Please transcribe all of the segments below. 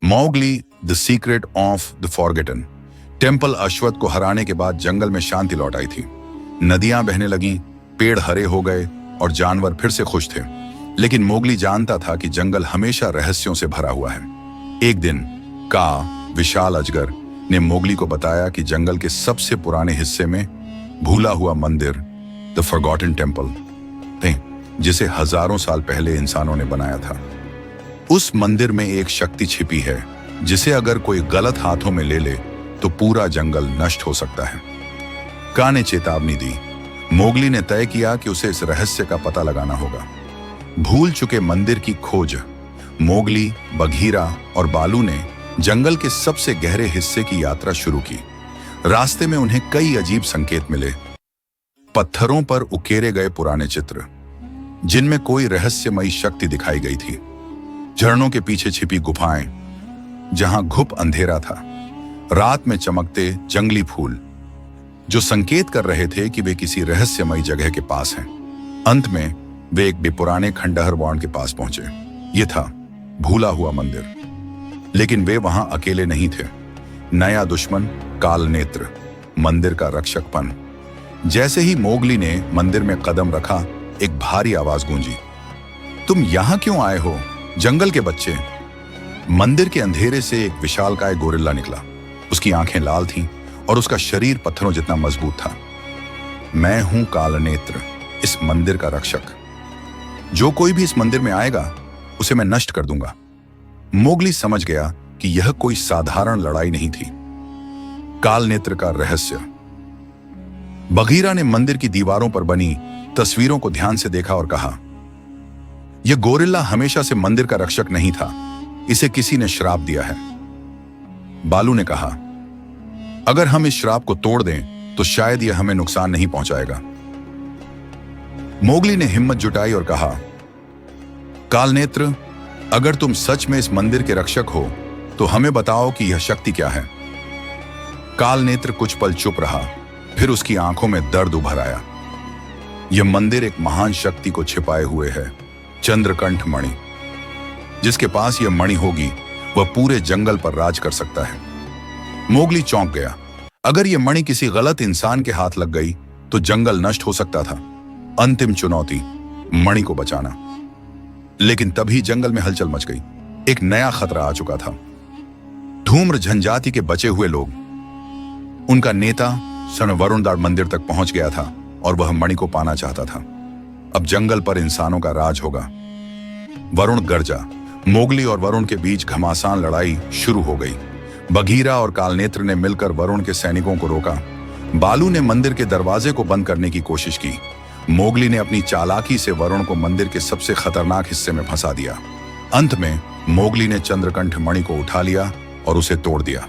मौगली the secret of the forgotten. Temple Ashwatth को हराने के बाद जंगल में शांति लौट आई थी। नदियां बहने लगीं, पेड़ हरे हो गए और जानवर फिर से खुश थे। लेकिन मोगली जानता था कि जंगल हमेशा रहस्यों से भरा हुआ है। एक दिन का विशाल अजगर ने मोगली को बताया कि जंगल के सबसे पुराने हिस्से में भूला हुआ मंदिर द फॉरगॉटन टेम्पल थे, जिसे हजारों साल पहले इंसानों ने बनाया था। उस मंदिर में एक शक्ति छिपी है जिसे अगर कोई गलत हाथों में ले ले तो पूरा जंगल नष्ट हो सकता है। का ने चेतावनी दी। मोगली ने तय किया कि उसे इस रहस्य का पता लगाना होगा। भूल चुके मंदिर की खोज। मोगली, बघीरा और बालू ने जंगल के सबसे गहरे हिस्से की यात्रा शुरू की। रास्ते में उन्हें कई अजीब संकेत मिले। पत्थरों पर उकेरे गए पुराने चित्र जिनमें कोई रहस्यमयी शक्ति दिखाई गई थी। झरनों के पीछे छिपी गुफाएं जहां घुप अंधेरा था। रात में चमकते जंगली फूल जो संकेत कर रहे थे कि वे किसी रहस्यमयी जगह के पास हैं। अंत में वे एक बेपुराने खंडहर बाण के पास पहुंचे। यह था भूला हुआ मंदिर, लेकिन वे वहां अकेले नहीं थे। नया दुश्मन काल नेत्र, मंदिर का रक्षकपन। जैसे ही मोगली ने मंदिर में कदम रखा, एक भारी आवाज गूंजी। तुम यहां क्यों आए हो, जंगल के बच्चे? मंदिर के अंधेरे से एक विशालकाय गोरिल्ला निकला। उसकी आंखें लाल थीं और उसका शरीर पत्थरों जितना मजबूत था। मैं हूं कालनेत्र, इस मंदिर का रक्षक। जो कोई भी इस मंदिर में आएगा उसे मैं नष्ट कर दूंगा। मोगली समझ गया कि यह कोई साधारण लड़ाई नहीं थी। कालनेत्र का रहस्य। बघीरा ने मंदिर की दीवारों पर बनी तस्वीरों को ध्यान से देखा और कहा, यह गोरिल्ला हमेशा से मंदिर का रक्षक नहीं था, इसे किसी ने श्राप दिया है। बालू ने कहा, अगर हम इस श्राप को तोड़ दें तो शायद यह हमें नुकसान नहीं पहुंचाएगा। मोगली ने हिम्मत जुटाई और कहा, कालनेत्र, अगर तुम सच में इस मंदिर के रक्षक हो तो हमें बताओ कि यह शक्ति क्या है। कालनेत्र कुछ पल चुप रहा, फिर उसकी आंखों में दर्द उभर आया। यह मंदिर एक महान शक्ति को छिपाए हुए है, चंद्रकंठ मणि। जिसके पास यह मणि होगी वह पूरे जंगल पर राज कर सकता है। मोगली चौंक गया। अगर यह मणि किसी गलत इंसान के हाथ लग गई तो जंगल नष्ट हो सकता था। अंतिम चुनौती, मणि को बचाना। लेकिन तभी जंगल में हलचल मच गई। एक नया खतरा आ चुका था। धूम्र जनजाति के बचे हुए लोग। उनका नेता सन वरुणदार मंदिर तक पहुंच गया था और वह मणि को पाना चाहता था। अब जंगल पर इंसानों का राज होगा। वरुण गरजा। मोगली और वरुण के बीच घमासान लड़ाई शुरू हो गई। बघीरा और कालनेत्र ने मिलकर वरुण के सैनिकों को रोका। बालू ने मंदिर के दरवाजे को बंद करने की कोशिश की। मोगली ने अपनी चालाकी से वरुण को मंदिर के सबसे खतरनाक हिस्से में फंसा दिया। अंत में मोगली ने चंद्रकंठ मणि को उठा लिया और उसे तोड़ दिया।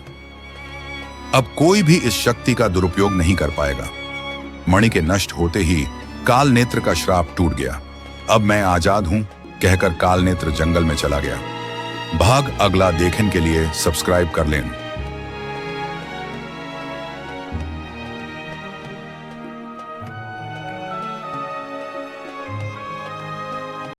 अब कोई भी इस शक्ति का दुरुपयोग नहीं कर पाएगा। मणि के नष्ट होते ही कालनेत्र का श्राप टूट गया। अब मैं आजाद हूं, कहकर कालनेत्र जंगल में चला गया। भाग अगला देखने के लिए सब्सक्राइब कर लें।